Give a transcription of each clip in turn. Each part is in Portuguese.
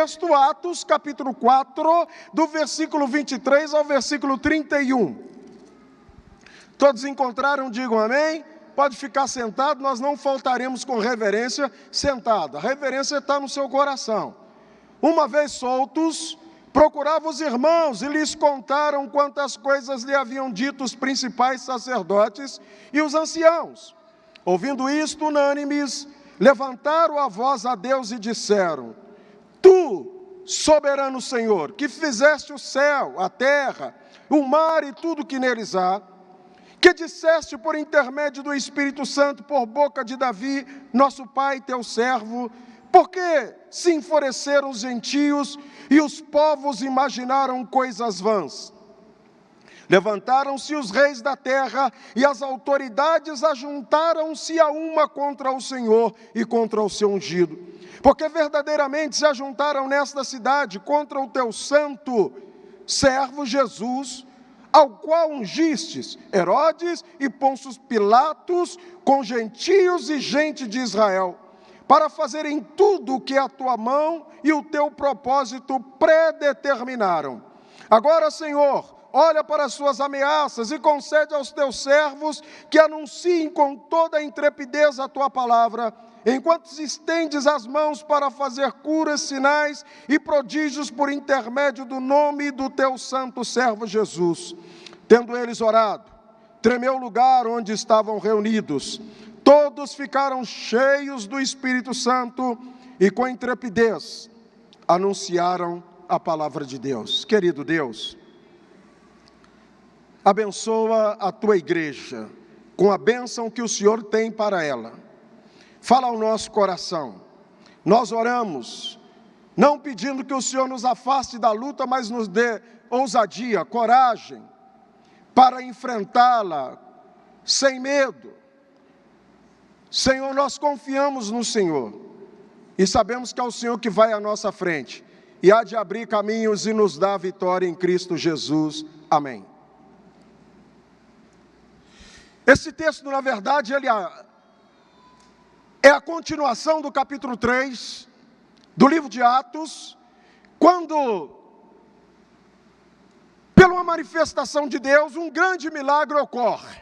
texto, Atos, capítulo 4, do versículo 23 ao versículo 31. Todos encontraram? Digam amém. Pode ficar sentado, nós não faltaremos com reverência sentado. A reverência está no seu coração. Uma vez soltos, procurava os irmãos e lhes contaram quantas coisas lhe haviam dito os principais sacerdotes e os anciãos. Ouvindo isto, unânimes, levantaram a voz a Deus e disseram: Tu, soberano Senhor, que fizeste o céu, a terra, o mar e tudo que neles há, que disseste por intermédio do Espírito Santo, por boca de Davi, nosso pai, teu servo, porque se enfureceram os gentios e os povos imaginaram coisas vãs. Levantaram-se os reis da terra e as autoridades ajuntaram-se a uma contra o Senhor e contra o seu ungido. Porque verdadeiramente se ajuntaram nesta cidade contra o teu santo servo Jesus, ao qual ungistes Herodes e Pôncio Pilatos com gentios e gente de Israel, para fazerem tudo o que a tua mão e o teu propósito predeterminaram. Agora, Senhor, olha para as suas ameaças e concede aos teus servos que anunciem com toda a intrepidez a tua palavra, enquanto estendes as mãos para fazer curas, sinais e prodígios por intermédio do nome do teu santo servo Jesus. Tendo eles orado, tremeu o lugar onde estavam reunidos. Todos ficaram cheios do Espírito Santo e com intrepidez anunciaram a palavra de Deus. Querido Deus, abençoa a tua igreja com a bênção que o Senhor tem para ela. Fala ao nosso coração. Nós oramos, não pedindo que o Senhor nos afaste da luta, mas nos dê ousadia, coragem, para enfrentá-la sem medo. Senhor, nós confiamos no Senhor e sabemos que é o Senhor que vai à nossa frente e há de abrir caminhos e nos dar vitória em Cristo Jesus. Amém. Esse texto, na verdade, ele é a continuação do capítulo 3 do livro de Atos, quando, pela uma manifestação de Deus, um grande milagre ocorre.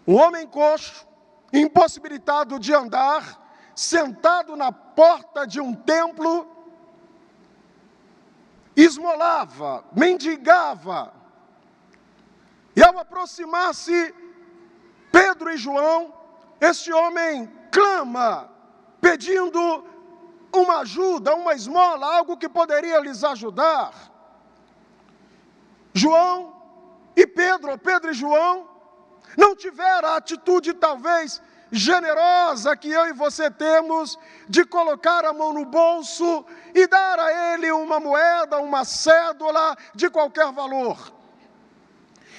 Um homem coxo, impossibilitado de andar, sentado na porta de um templo, esmolava, mendigava, e ao aproximar-se Pedro e João, este homem clama, pedindo uma ajuda, uma esmola, algo que poderia lhes ajudar. João e Pedro e João, não tiveram a atitude talvez generosa que eu e você temos, de colocar a mão no bolso e dar a ele uma moeda, uma cédula de qualquer valor.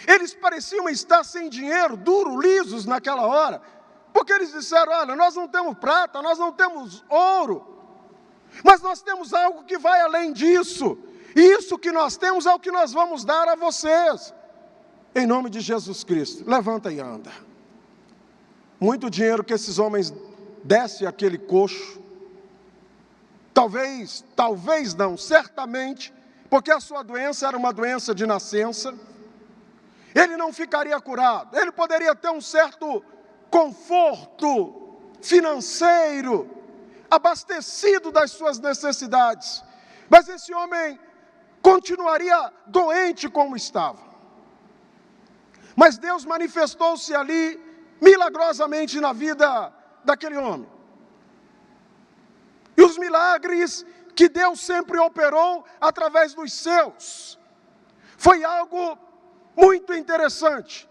Eles pareciam estar sem dinheiro, duros, lisos naquela hora, porque eles disseram: olha, nós não temos prata, nós não temos ouro, mas nós temos algo que vai além disso, e isso que nós temos é o que nós vamos dar a vocês. Em nome de Jesus Cristo, levanta e anda. Muito dinheiro que esses homens dessem àquele coxo, talvez não, certamente, porque a sua doença era uma doença de nascença, ele não ficaria curado, ele poderia ter um certo conforto financeiro, abastecido das suas necessidades, mas esse homem continuaria doente como estava. Mas Deus manifestou-se ali milagrosamente na vida daquele homem. E os milagres que Deus sempre operou através dos seus, foi algo muito interessante.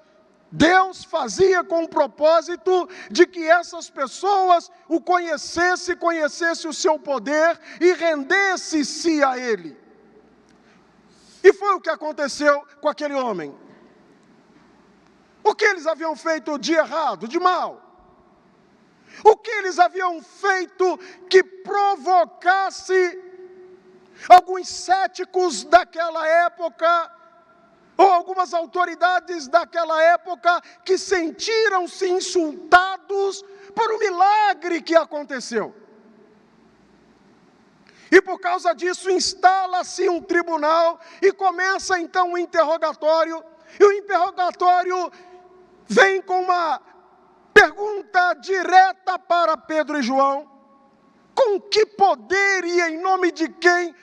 Deus fazia com o propósito de que essas pessoas o conhecessem o seu poder e rendessem-se a Ele. E foi o que aconteceu com aquele homem. O que eles haviam feito de errado, de mal? O que eles haviam feito que provocasse alguns céticos daquela época, ou algumas autoridades daquela época, que sentiram-se insultados por um milagre que aconteceu? E por causa disso instala-se um tribunal e começa então o interrogatório. E o interrogatório vem com uma pergunta direta para Pedro e João: com que poder e em nome de quem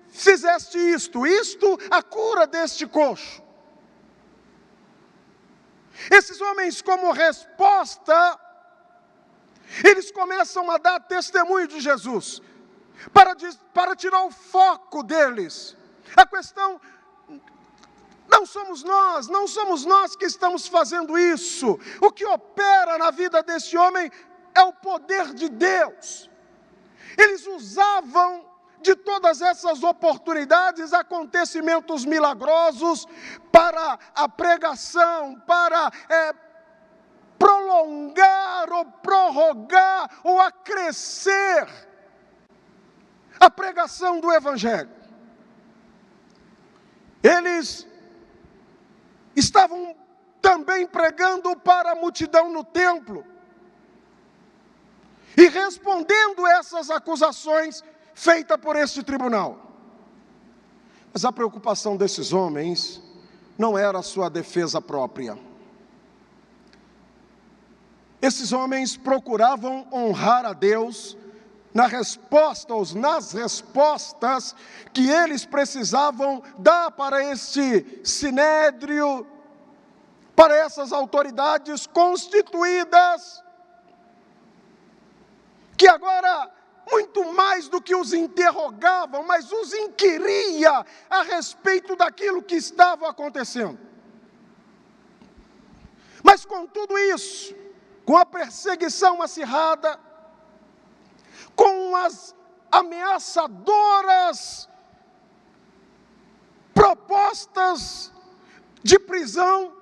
fizeste isto? Isto, a cura deste coxo. Esses homens, como resposta, eles começam a dar testemunho de Jesus, para tirar o foco deles. A questão, não somos nós que estamos fazendo isso. O que opera na vida desse homem é o poder de Deus. Eles usavam de todas essas oportunidades, acontecimentos milagrosos, para a pregação, para prolongar ou prorrogar ou acrescer a pregação do Evangelho. Eles estavam também pregando para a multidão no templo e respondendo essas acusações feitas por este tribunal. Mas a preocupação desses homens não era a sua defesa própria. Esses homens procuravam honrar a Deus nas respostas que eles precisavam dar para este sinédrio, para essas autoridades constituídas, que agora, muito mais do que os interrogavam, mas os inquiria a respeito daquilo que estava acontecendo. Mas com tudo isso, com a perseguição acirrada, com as ameaçadoras propostas de prisão,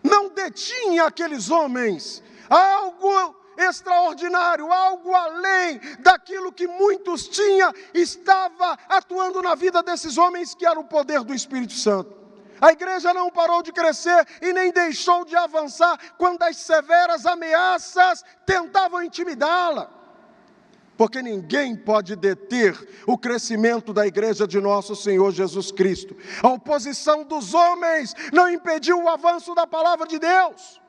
não detinha aqueles homens. Algo extraordinário, algo além daquilo que muitos tinham, estava atuando na vida desses homens, que era o poder do Espírito Santo. A igreja não parou de crescer e nem deixou de avançar quando as severas ameaças tentavam intimidá-la. Porque ninguém pode deter o crescimento da igreja de nosso Senhor Jesus Cristo. A oposição dos homens não impediu o avanço da palavra de Deus.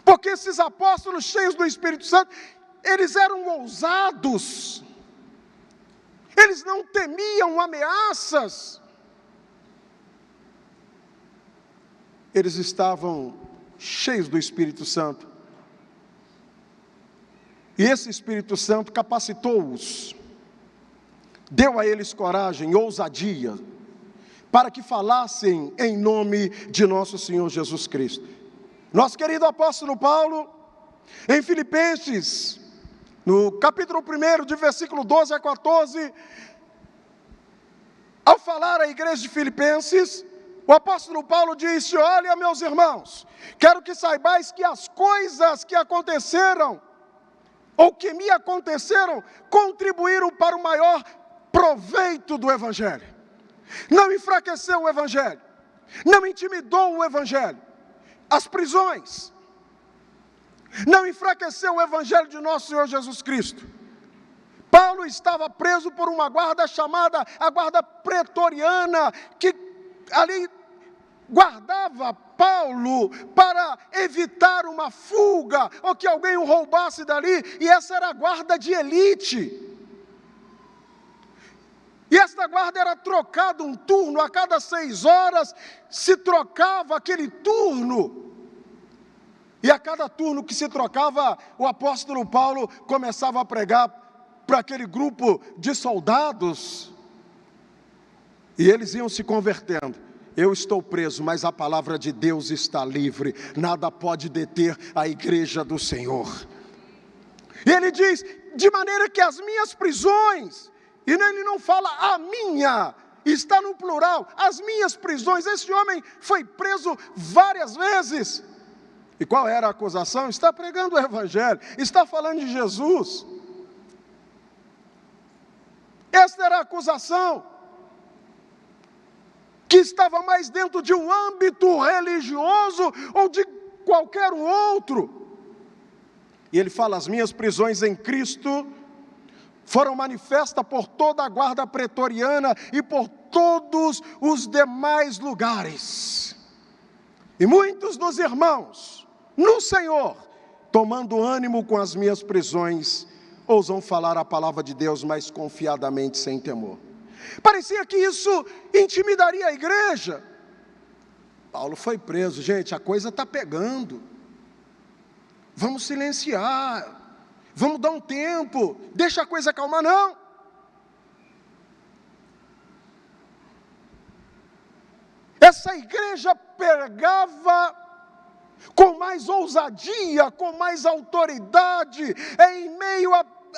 Porque esses apóstolos cheios do Espírito Santo, eles eram ousados. Eles não temiam ameaças. Eles estavam cheios do Espírito Santo. E esse Espírito Santo capacitou-os, deu a eles coragem, ousadia, para que falassem em nome de nosso Senhor Jesus Cristo. Nosso querido apóstolo Paulo, em Filipenses, no capítulo 1, de versículo 12 a 14, ao falar à igreja de Filipenses, o apóstolo Paulo disse: olha, meus irmãos, quero que saibais que as coisas que aconteceram, ou que me aconteceram, contribuíram para o maior proveito do Evangelho. Não enfraqueceu o Evangelho, não intimidou o Evangelho. As prisões não enfraqueceu o Evangelho de nosso Senhor Jesus Cristo. Paulo estava preso por uma guarda chamada a guarda pretoriana, que ali guardava Paulo para evitar uma fuga, ou que alguém o roubasse dali, e essa era a guarda de elite. E esta guarda era trocada um turno, a cada 6 horas se trocava aquele turno. E a cada turno que se trocava, o apóstolo Paulo começava a pregar para aquele grupo de soldados, e eles iam se convertendo. Eu estou preso, mas a palavra de Deus está livre, nada pode deter a igreja do Senhor. E ele diz, de maneira que as minhas prisões, e ele não fala a minha, está no plural, as minhas prisões. Esse homem foi preso várias vezes. E qual era a acusação? Está pregando o Evangelho, está falando de Jesus. Esta era a acusação, que estava mais dentro de um âmbito religioso ou de qualquer outro. E ele fala, as minhas prisões em Cristo foram manifestas por toda a guarda pretoriana e por todos os demais lugares. E muitos dos irmãos, no Senhor, tomando ânimo com as minhas prisões, ousam falar a palavra de Deus mais confiadamente, sem temor. Parecia que isso intimidaria a igreja. Paulo foi preso, gente, a coisa está pegando. Vamos silenciar, vamos dar um tempo, deixa a coisa acalmar, não. Essa igreja pregava com mais ousadia, com mais autoridade, em meio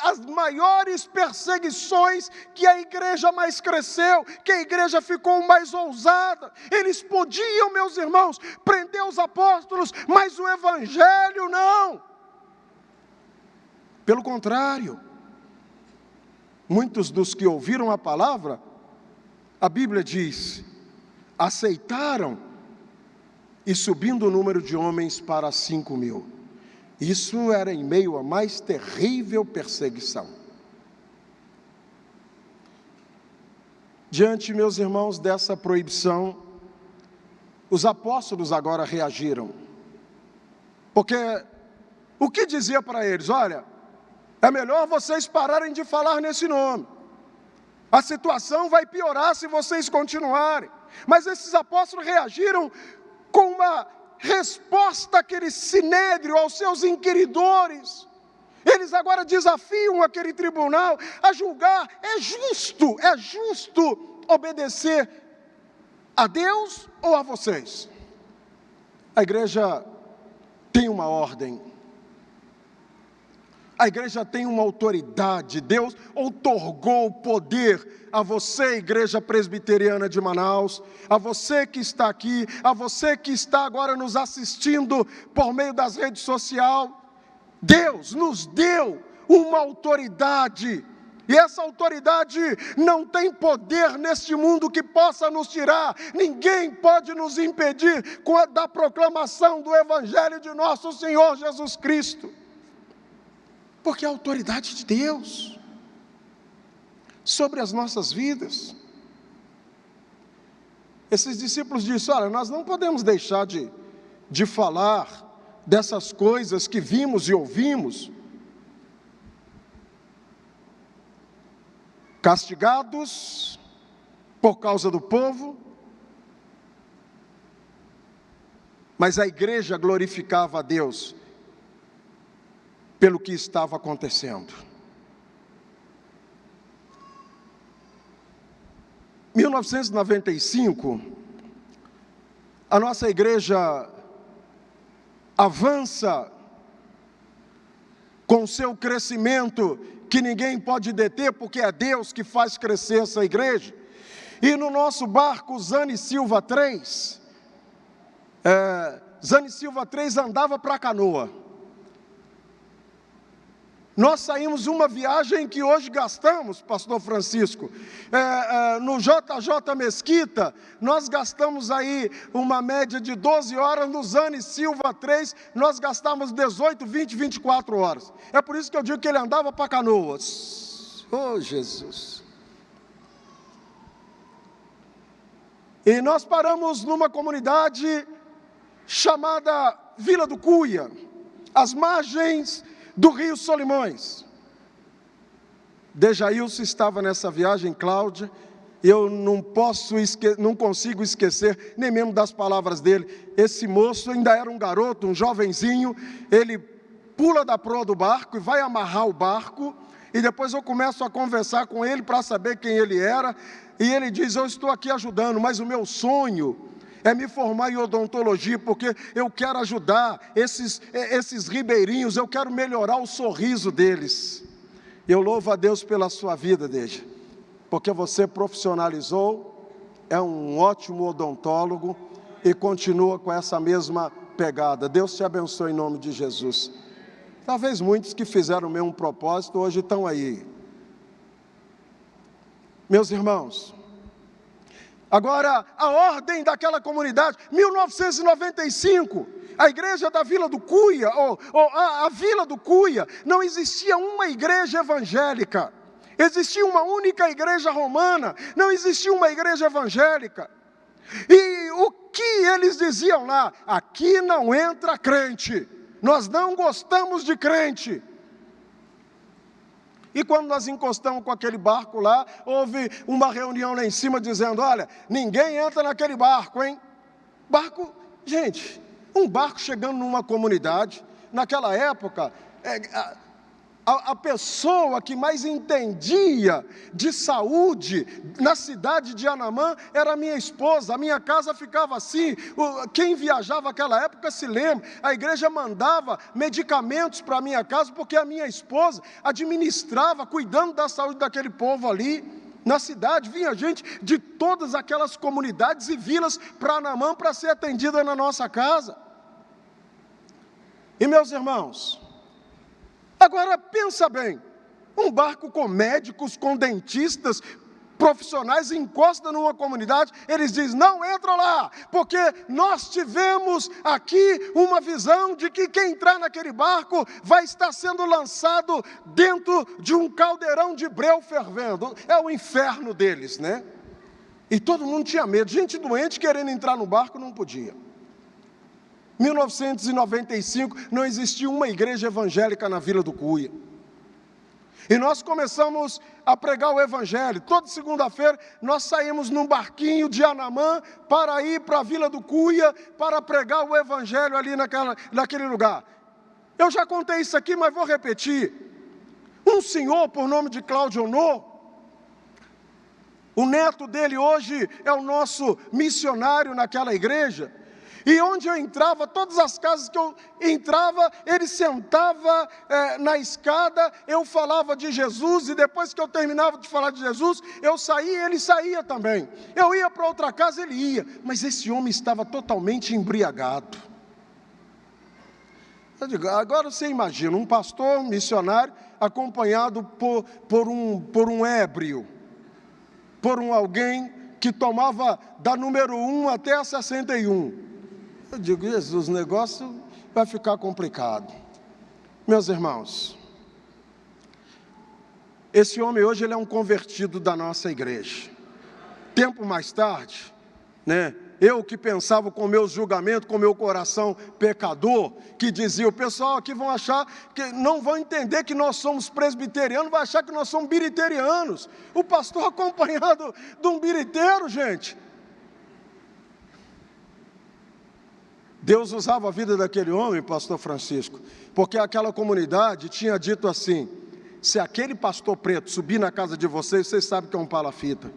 às maiores perseguições, que a igreja mais cresceu, que a igreja ficou mais ousada. Eles podiam, meus irmãos, prender os apóstolos, mas o evangelho não. Pelo contrário, muitos dos que ouviram a palavra, a Bíblia diz, aceitaram, e subindo o número de homens para 5.000. Isso era em meio à mais terrível perseguição. Diante, meus irmãos, dessa proibição, os apóstolos agora reagiram. Porque o que dizia para eles? Olha, é melhor vocês pararem de falar nesse nome. A situação vai piorar se vocês continuarem. Mas esses apóstolos reagiram com uma resposta àquele sinédrio, aos seus inquiridores. Eles agora desafiam aquele tribunal a julgar. É justo obedecer a Deus ou a vocês? A igreja tem uma ordem. A igreja tem uma autoridade. Deus outorgou poder a você, igreja presbiteriana de Manaus, a você que está aqui, a você que está agora nos assistindo por meio das redes sociais. Deus nos deu uma autoridade, e essa autoridade não tem poder neste mundo que possa nos tirar. Ninguém pode nos impedir da proclamação do Evangelho de nosso Senhor Jesus Cristo. Porque é a autoridade de Deus sobre as nossas vidas. Esses discípulos disseram, olha, nós não podemos deixar de falar dessas coisas que vimos e ouvimos. Castigados por causa do povo, mas a igreja glorificava a Deus pelo que estava acontecendo. 1995, a nossa igreja avança com seu crescimento que ninguém pode deter, porque é Deus que faz crescer essa igreja. E no nosso barco Zane Silva 3, Zane Silva 3 andava para Canoa. Nós saímos uma viagem que hoje gastamos, pastor Francisco, no JJ Mesquita, nós gastamos aí uma média de 12 horas, no Zane Silva 3, nós gastamos 18, 20, 24 horas. É por isso que eu digo que ele andava para Canoas. Oh, Jesus! E nós paramos numa comunidade chamada Vila do Cuia, às margens do Rio Solimões. Dejailson estava nessa viagem, Cláudia, e eu não consigo esquecer nem mesmo das palavras dele. Esse moço ainda era um garoto, um jovenzinho, ele pula da proa do barco e vai amarrar o barco, e depois eu começo a conversar com ele para saber quem ele era, e ele diz, eu estou aqui ajudando, mas o meu sonho é me formar em odontologia, porque eu quero ajudar esses ribeirinhos, eu quero melhorar o sorriso deles. Eu louvo a Deus pela sua vida, Deja, porque você profissionalizou, é um ótimo odontólogo e continua com essa mesma pegada. Deus te abençoe em nome de Jesus. Talvez muitos que fizeram o mesmo propósito hoje estão aí. Meus irmãos, agora, a ordem daquela comunidade, 1995, a igreja da Vila do Cuia, a Vila do Cuia, não existia uma igreja evangélica. Existia uma única igreja romana, não existia uma igreja evangélica. E o que eles diziam lá? Aqui não entra crente, nós não gostamos de crente. E quando nós encostamos com aquele barco lá, houve uma reunião lá em cima dizendo, olha, ninguém entra naquele barco, hein? Barco, gente, um barco chegando numa comunidade, naquela época, a pessoa que mais entendia de saúde na cidade de Anamã era a minha esposa. A minha casa ficava assim. Quem viajava naquela época se lembra, a igreja mandava medicamentos para a minha casa, porque a minha esposa administrava, cuidando da saúde daquele povo ali na cidade. Vinha gente de todas aquelas comunidades e vilas para Anamã para ser atendida na nossa casa. E meus irmãos, agora pensa bem, um barco com médicos, com dentistas, profissionais, encosta numa comunidade, eles dizem, não entra lá, porque nós tivemos aqui uma visão de que quem entrar naquele barco vai estar sendo lançado dentro de um caldeirão de breu fervendo. É o inferno deles, né? E todo mundo tinha medo, gente doente querendo entrar no barco não podia. 1995, não existia uma igreja evangélica na Vila do Cuia. E nós começamos a pregar o evangelho. Toda segunda-feira nós saímos num barquinho de Anamã para ir para a Vila do Cuia, para pregar o evangelho ali naquele lugar. Eu já contei isso aqui, mas vou repetir. Um senhor por nome de Cláudio Honor, o neto dele hoje é o nosso missionário naquela igreja. E onde eu entrava, todas as casas que eu entrava, ele sentava na escada, eu falava de Jesus, e depois que eu terminava de falar de Jesus, eu saía e ele saía também. Eu ia para outra casa, ele ia, mas esse homem estava totalmente embriagado. Eu digo, agora você imagina, um pastor, um missionário, acompanhado por um ébrio, por alguém que tomava da número 1 até a 61. Eu digo, Jesus, o negócio vai ficar complicado. Meus irmãos, esse homem hoje ele é um convertido da nossa igreja. Tempo mais tarde, né, eu que pensava com meus julgamentos, com meu coração pecador, que dizia, o pessoal aqui vão achar, que não vão entender que nós somos presbiterianos, vai achar que nós somos biriterianos. O pastor acompanhado de um biriteiro, gente. Deus usava a vida daquele homem, pastor Francisco, porque aquela comunidade tinha dito assim, se aquele pastor preto subir na casa de vocês, vocês sabem que é um palafita,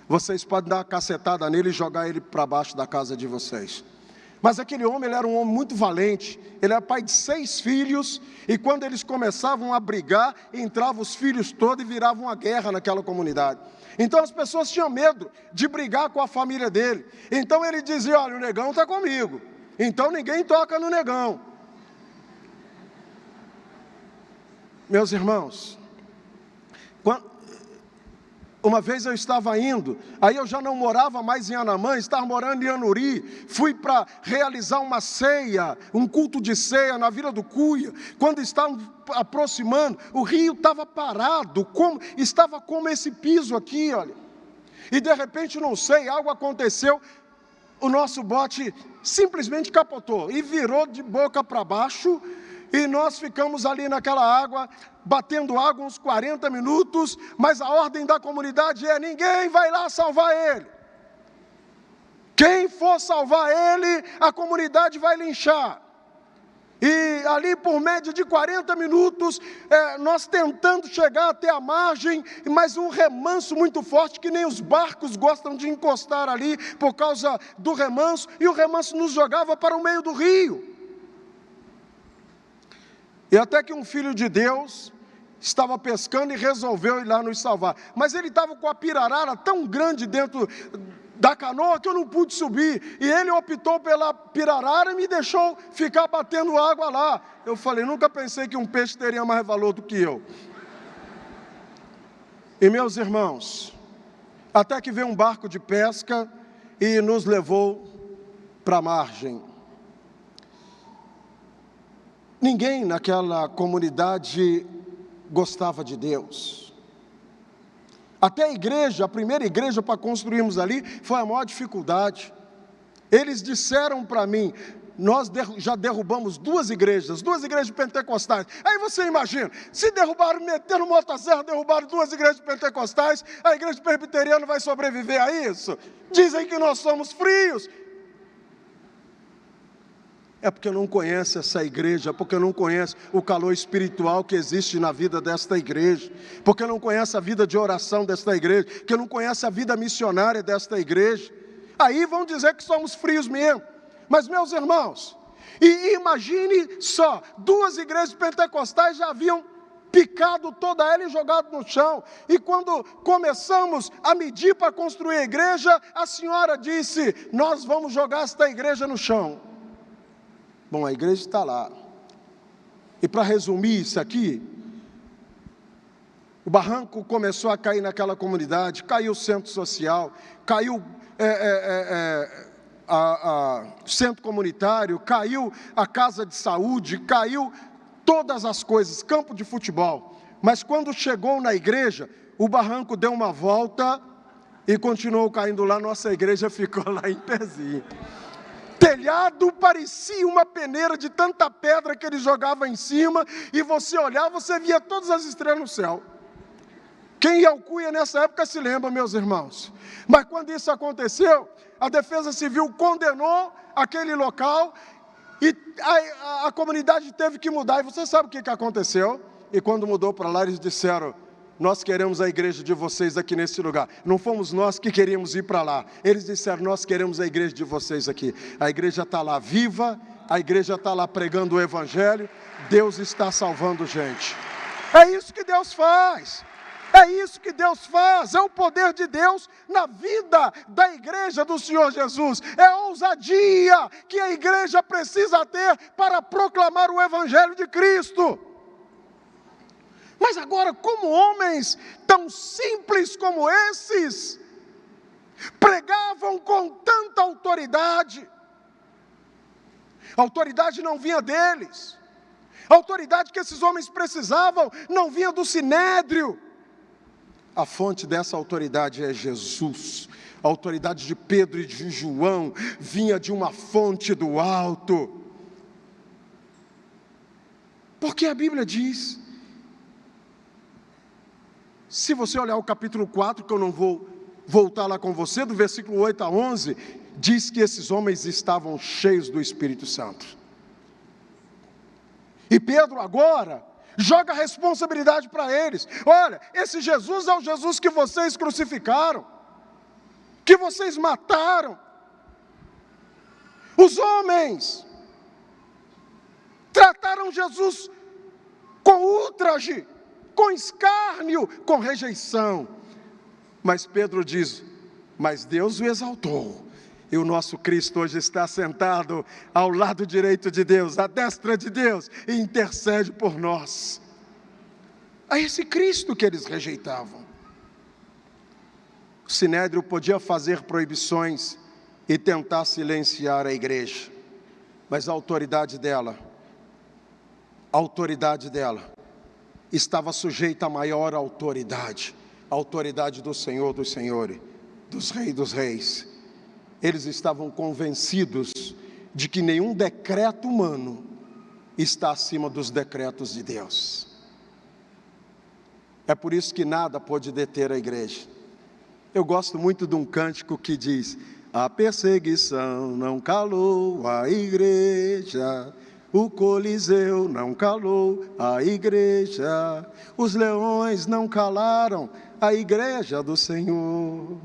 vocês podem dar uma cacetada nele e jogar ele para baixo da casa de vocês. Mas aquele homem, ele era um homem muito valente, ele era pai de 6 filhos, e quando eles começavam a brigar, entravam os filhos todos e viravam uma guerra naquela comunidade. Então as pessoas tinham medo de brigar com a família dele, então ele dizia, olha, o negão está comigo. Então ninguém toca no negão. Meus irmãos, uma vez eu estava indo, aí eu já não morava mais em Anamã, estava morando em Anuri, fui para realizar uma ceia, um culto de ceia na Vila do Cuia. Quando estávamos aproximando, o rio estava parado, estava como esse piso aqui, olha. E de repente, não sei, algo aconteceu, o nosso bote simplesmente capotou e virou de boca para baixo, e nós ficamos ali naquela água, batendo água uns 40 minutos, mas a ordem da comunidade é, ninguém vai lá salvar ele. Quem for salvar ele, a comunidade vai linchar. E ali por média de 40 minutos, nós tentando chegar até a margem, mas um remanso muito forte, que nem os barcos gostam de encostar ali, por causa do remanso, e o remanso nos jogava para o meio do rio. E até que um filho de Deus estava pescando e resolveu ir lá nos salvar. Mas ele estava com a pirarara tão grande dentro da canoa que eu não pude subir. E ele optou pela pirarara e me deixou ficar batendo água lá. Eu falei, nunca pensei que um peixe teria mais valor do que eu. E meus irmãos, até que veio um barco de pesca e nos levou para a margem. Ninguém naquela comunidade gostava de Deus. Até a igreja, a primeira igreja para construirmos ali, foi a maior dificuldade. Eles disseram para mim, nós já derrubamos duas igrejas pentecostais. Aí você imagina, se derrubaram, meteram motosserra, derrubaram duas igrejas pentecostais, a igreja presbiteriana vai sobreviver a isso? Dizem que nós somos frios. É porque não conhece essa igreja, porque não conhece o calor espiritual que existe na vida desta igreja, porque não conhece a vida de oração desta igreja, porque não conhece a vida missionária desta igreja. Aí vão dizer que somos frios mesmo. Mas, meus irmãos, imagine só, duas igrejas pentecostais já haviam picado toda ela e jogado no chão. E quando começamos a medir para construir a igreja, a senhora disse, nós vamos jogar esta igreja no chão. Bom, a igreja está lá. E para resumir isso aqui, o barranco começou a cair naquela comunidade, caiu o centro social, caiu centro comunitário, caiu a casa de saúde, caiu todas as coisas, campo de futebol. Mas quando chegou na igreja, o barranco deu uma volta e continuou caindo lá, nossa igreja ficou lá em pezinho. Telhado parecia uma peneira de tanta pedra que ele jogava em cima, e você olhava, você via todas as estrelas no céu. Quem ia ao Cuia nessa época se lembra, meus irmãos. Mas quando isso aconteceu, a Defesa Civil condenou aquele local, e a comunidade teve que mudar, e você sabe o que aconteceu? E quando mudou para lá, eles disseram, nós queremos a igreja de vocês aqui nesse lugar. Não fomos nós que queríamos ir para lá. Eles disseram, nós queremos a igreja de vocês aqui. A igreja está lá viva, a igreja está lá pregando o evangelho, Deus está salvando gente. É isso que Deus faz. É isso que Deus faz, é o poder de Deus na vida da igreja do Senhor Jesus. É a ousadia que a igreja precisa ter para proclamar o evangelho de Cristo. Mas agora, como homens tão simples como esses, pregavam com tanta autoridade, a autoridade não vinha deles, a autoridade que esses homens precisavam não vinha do sinédrio, a fonte dessa autoridade é Jesus. A autoridade de Pedro e de João vinha de uma fonte do alto, porque a Bíblia diz, se você olhar o capítulo 4, que eu não vou voltar lá com você, do versículo 8 a 11, diz que esses homens estavam cheios do Espírito Santo. E Pedro agora joga a responsabilidade para eles. Olha, esse Jesus é o Jesus que vocês crucificaram, que vocês mataram. Os homens trataram Jesus com ultraje, com escárnio, com rejeição. Mas Pedro diz, mas Deus o exaltou, e o nosso Cristo hoje está sentado ao lado direito de Deus, à destra de Deus, e intercede por nós. É esse Cristo que eles rejeitavam. O sinédrio podia fazer proibições e tentar silenciar a igreja, mas a autoridade dela estava sujeita à maior autoridade, a autoridade do Senhor dos senhores, dos reis. Eles estavam convencidos de que nenhum decreto humano está acima dos decretos de Deus. É por isso que nada pode deter a igreja. Eu gosto muito de um cântico que diz, a perseguição não calou a igreja, o Coliseu não calou a igreja, os leões não calaram a igreja do Senhor.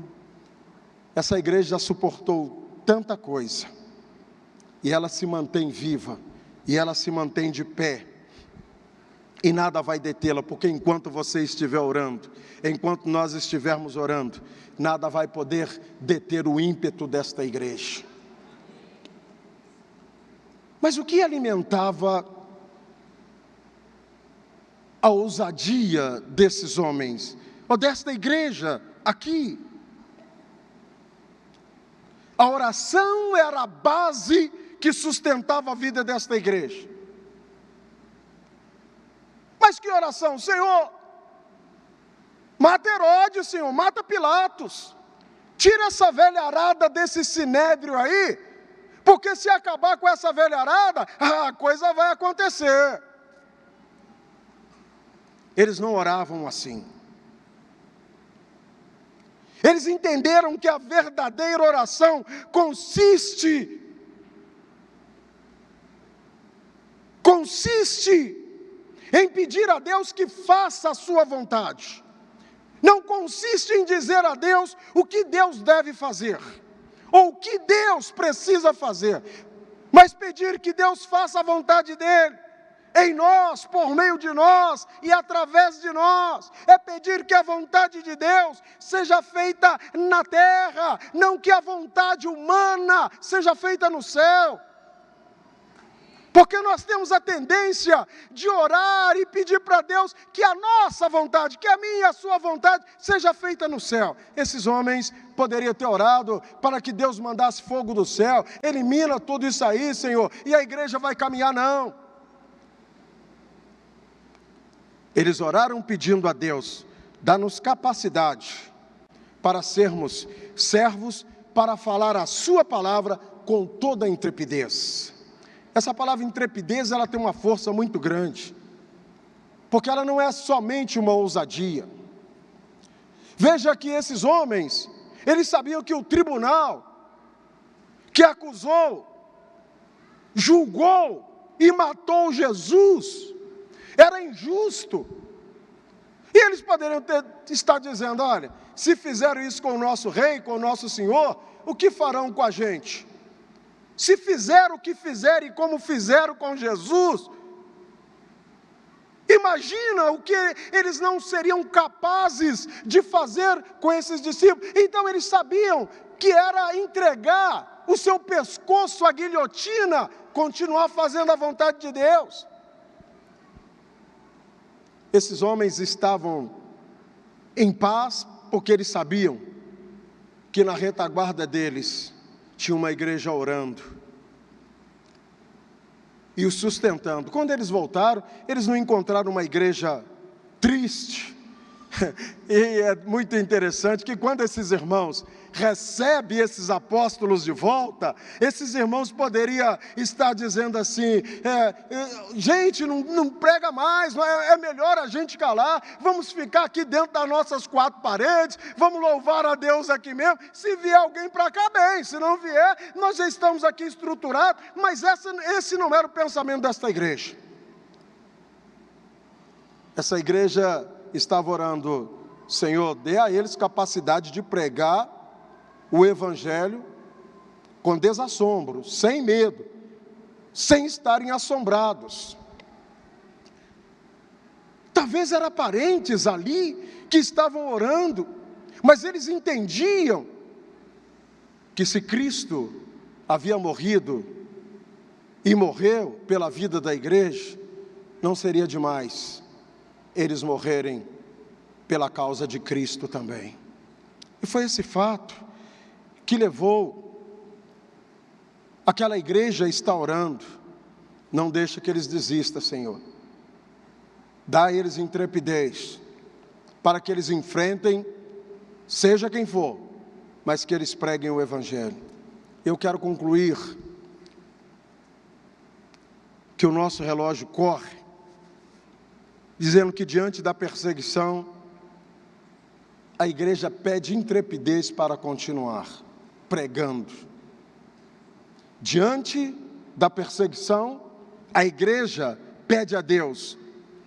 Essa igreja já suportou tanta coisa, e ela se mantém viva, e ela se mantém de pé, e nada vai detê-la, porque enquanto você estiver orando, enquanto nós estivermos orando, nada vai poder deter o ímpeto desta igreja. Mas o que alimentava a ousadia desses homens, ou desta igreja aqui? A oração era a base que sustentava a vida desta igreja. Mas que oração, Senhor? Mata Herodes, Senhor, mata Pilatos. Tira essa velharada desse sinédrio aí, porque se acabar com essa velharada, a coisa vai acontecer. Eles não oravam assim. Eles entenderam que a verdadeira oração consiste em pedir a Deus que faça a sua vontade. Não consiste em dizer a Deus o que Deus deve fazer, ou o que Deus precisa fazer, mas pedir que Deus faça a vontade dEle, em nós, por meio de nós e através de nós. É pedir que a vontade de Deus seja feita na terra, não que a vontade humana seja feita no céu. Porque nós temos a tendência de orar e pedir para Deus que a nossa vontade, que a minha e a sua vontade seja feita no céu. Esses homens poderiam ter orado para que Deus mandasse fogo do céu, elimina tudo isso aí, Senhor, e a igreja vai caminhar, não. Eles oraram pedindo a Deus, dá-nos capacidade para sermos servos, para falar a sua palavra com toda a intrepidez. Essa palavra intrepidez, ela tem uma força muito grande, porque ela não é somente uma ousadia. Veja que esses homens, eles sabiam que o tribunal que acusou, julgou e matou Jesus era injusto. E eles poderiam estar dizendo, olha, se fizeram isso com o nosso rei, com o nosso Senhor, o que farão com a gente? Se fizeram o que fizeram e como fizeram com Jesus, imagina o que eles não seriam capazes de fazer com esses discípulos. Então eles sabiam que era entregar o seu pescoço à guilhotina, continuar fazendo a vontade de Deus. Esses homens estavam em paz, porque eles sabiam que na retaguarda deles tinha uma igreja orando e o sustentando. Quando eles voltaram, eles não encontraram uma igreja triste. E é muito interessante que quando esses irmãos recebem esses apóstolos de volta, esses irmãos poderiam estar dizendo assim, gente, não prega mais, é melhor a gente calar, vamos ficar aqui dentro das nossas quatro paredes, vamos louvar a Deus aqui mesmo, se vier alguém para cá bem, se não vier, nós já estamos aqui estruturados, mas esse não era o pensamento desta igreja. Essa igreja estava orando, Senhor, dê a eles capacidade de pregar o Evangelho com desassombro, sem medo, sem estarem assombrados. Talvez eram parentes ali que estavam orando, mas eles entendiam que se Cristo havia morrido e morreu pela vida da igreja, não seria demais eles morrerem pela causa de Cristo também. E foi esse fato que levou aquela igreja a estar orando. Não deixa que eles desistam, Senhor. Dá a eles intrepidez, para que eles enfrentem, seja quem for, mas que eles preguem o Evangelho. Eu quero concluir que o nosso relógio corre, dizendo que diante da perseguição, a igreja pede intrepidez para continuar pregando. Diante da perseguição, a igreja pede a Deus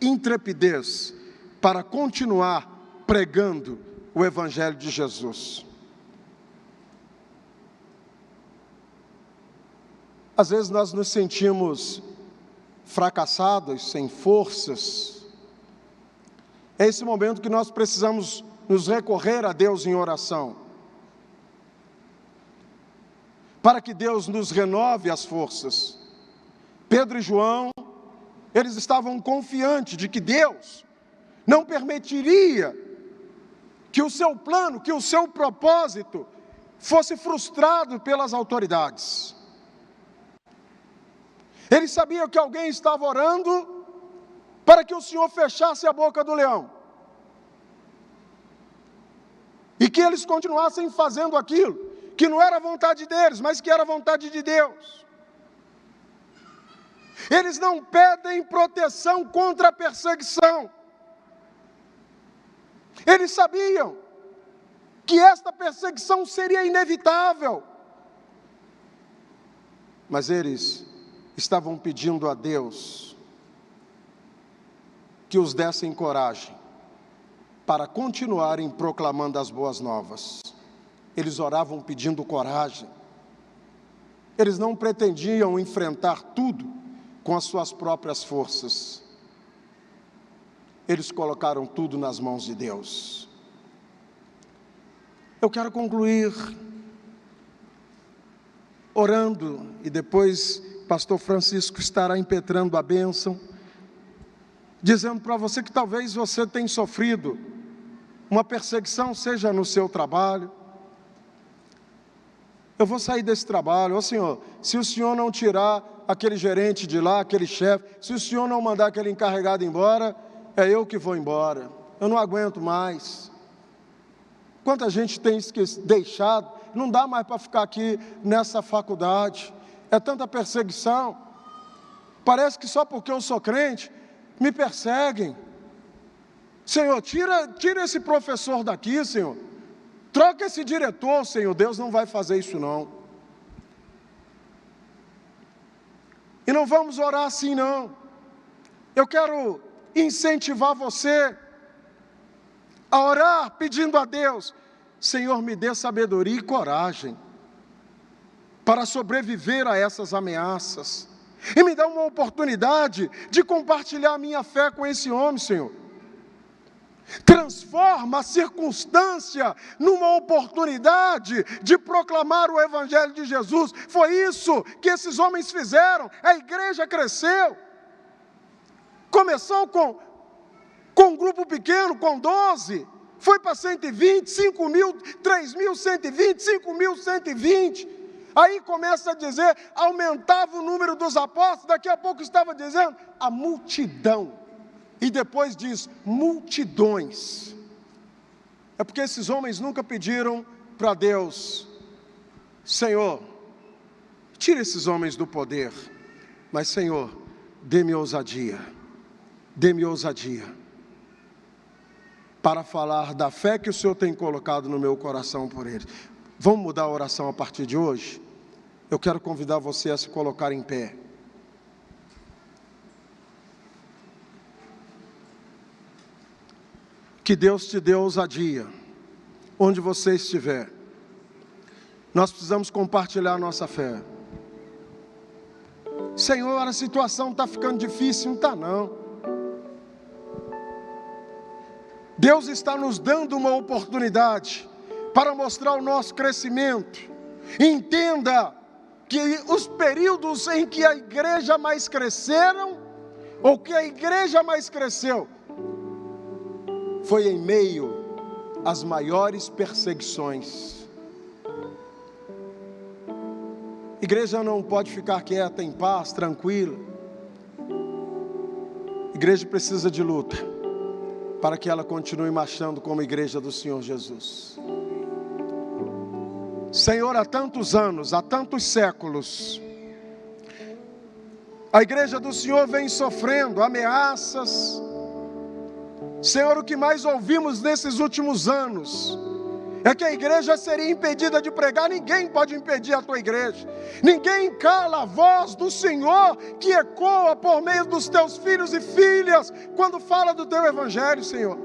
intrepidez para continuar pregando o Evangelho de Jesus. Às vezes nós nos sentimos fracassados, sem forças. É esse momento que nós precisamos nos recorrer a Deus em oração, para que Deus nos renove as forças. Pedro e João, eles estavam confiantes de que Deus não permitiria que o seu plano, que o seu propósito fosse frustrado pelas autoridades. Eles sabiam que alguém estava orando para que o Senhor fechasse a boca do leão. e que eles continuassem fazendo aquilo que não era vontade deles, mas que era vontade de Deus. Eles não pedem proteção contra a perseguição. Eles sabiam que esta perseguição seria inevitável, mas eles estavam pedindo a Deus que os dessem coragem para continuarem proclamando as boas novas. Eles oravam pedindo coragem. Eles não pretendiam enfrentar tudo com as suas próprias forças. Eles colocaram tudo nas mãos de Deus. Eu quero concluir orando, e depois pastor Francisco estará impetrando a bênção, dizendo para você que talvez você tenha sofrido uma perseguição, seja no seu trabalho. Eu vou sair desse trabalho, Senhor, se o Senhor não tirar aquele gerente de lá, aquele chefe, se o Senhor não mandar aquele encarregado embora, é eu que vou embora, eu não aguento mais. Quanta gente tem deixado, não dá mais para ficar aqui nessa faculdade, é tanta perseguição, parece que só porque eu sou crente, me perseguem. Senhor, tira esse professor daqui, Senhor, troca esse diretor, Senhor. Deus não vai fazer isso não. E não vamos orar assim não. Eu quero incentivar você a orar pedindo a Deus: Senhor, me dê sabedoria e coragem para sobreviver a essas ameaças. E me dá uma oportunidade de compartilhar a minha fé com esse homem, Senhor. Transforma a circunstância numa oportunidade de proclamar o Evangelho de Jesus. Foi isso que esses homens fizeram. A igreja cresceu. Começou com um grupo pequeno, com 12. Foi para 120, 5 mil, 3.120, 5.120. Aí começa a dizer, aumentava o número dos apóstolos. Daqui a pouco estava dizendo, a multidão. E depois diz, multidões. É porque esses homens nunca pediram para Deus: Senhor, tira esses homens do poder. Mas Senhor, dê-me ousadia para falar da fé que o Senhor tem colocado no meu coração por eles. Vamos mudar a oração a partir de hoje? Eu quero convidar você a se colocar em pé. Que Deus te dê ousadia, onde você estiver. Nós precisamos compartilhar a nossa fé. Senhor, a situação está ficando difícil. Não está não. Deus está nos dando uma oportunidade para mostrar o nosso crescimento. Entenda que os períodos em que a igreja mais cresceram, ou que a igreja mais cresceu, foi em meio às maiores perseguições. Igreja não pode ficar quieta, em paz, tranquila. Igreja precisa de luta, para que ela continue marchando como igreja do Senhor Jesus. Senhor, há tantos anos, há tantos séculos, a igreja do Senhor vem sofrendo ameaças. Senhor, o que mais ouvimos nesses últimos anos é que a igreja seria impedida de pregar. Ninguém pode impedir a tua igreja. Ninguém cala a voz do Senhor que ecoa por meio dos teus filhos e filhas quando fala do teu evangelho, Senhor.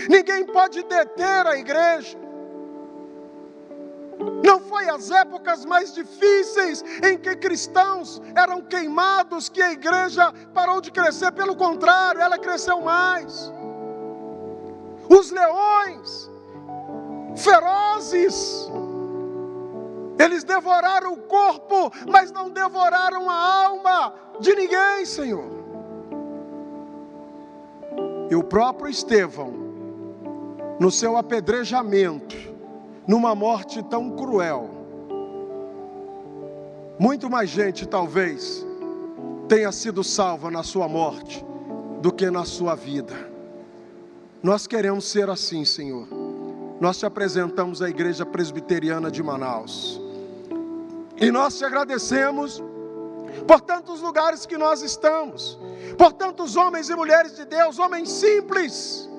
Ninguém pode deter a igreja. Não foi as épocas mais difíceis em que cristãos eram queimados que a igreja parou de crescer. Pelo contrário, ela cresceu mais. Os leões ferozes, eles devoraram o corpo, mas não devoraram a alma de ninguém, Senhor. E o próprio Estevão, no seu apedrejamento, numa morte tão cruel, muito mais gente talvez tenha sido salva na sua morte do que na sua vida. Nós queremos ser assim, Senhor. nós te apresentamos a Igreja Presbiteriana de Manaus. E nós te agradecemos por tantos lugares que nós estamos, por tantos homens e mulheres de Deus, homens simples.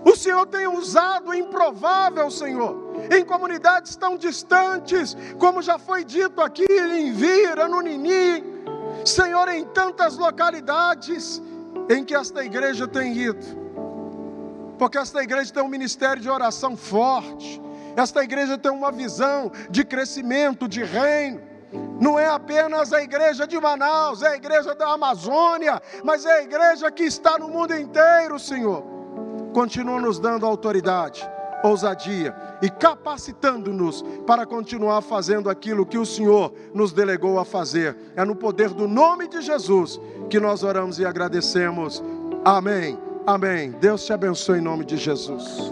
O Senhor tem usado o improvável, Senhor, em comunidades tão distantes, como já foi dito aqui, em Vira, no Nini, Senhor, em tantas localidades em que esta igreja tem ido, porque esta igreja tem um ministério de oração forte, esta igreja tem uma visão de crescimento, de reino. Não é apenas a igreja de Manaus, é a igreja da Amazônia, mas é a igreja que está no mundo inteiro, Senhor. Continua nos dando autoridade, ousadia e capacitando-nos para continuar fazendo aquilo que o Senhor nos delegou a fazer. É no poder do nome de Jesus que nós oramos e agradecemos. Amém, amém. Deus te abençoe em nome de Jesus.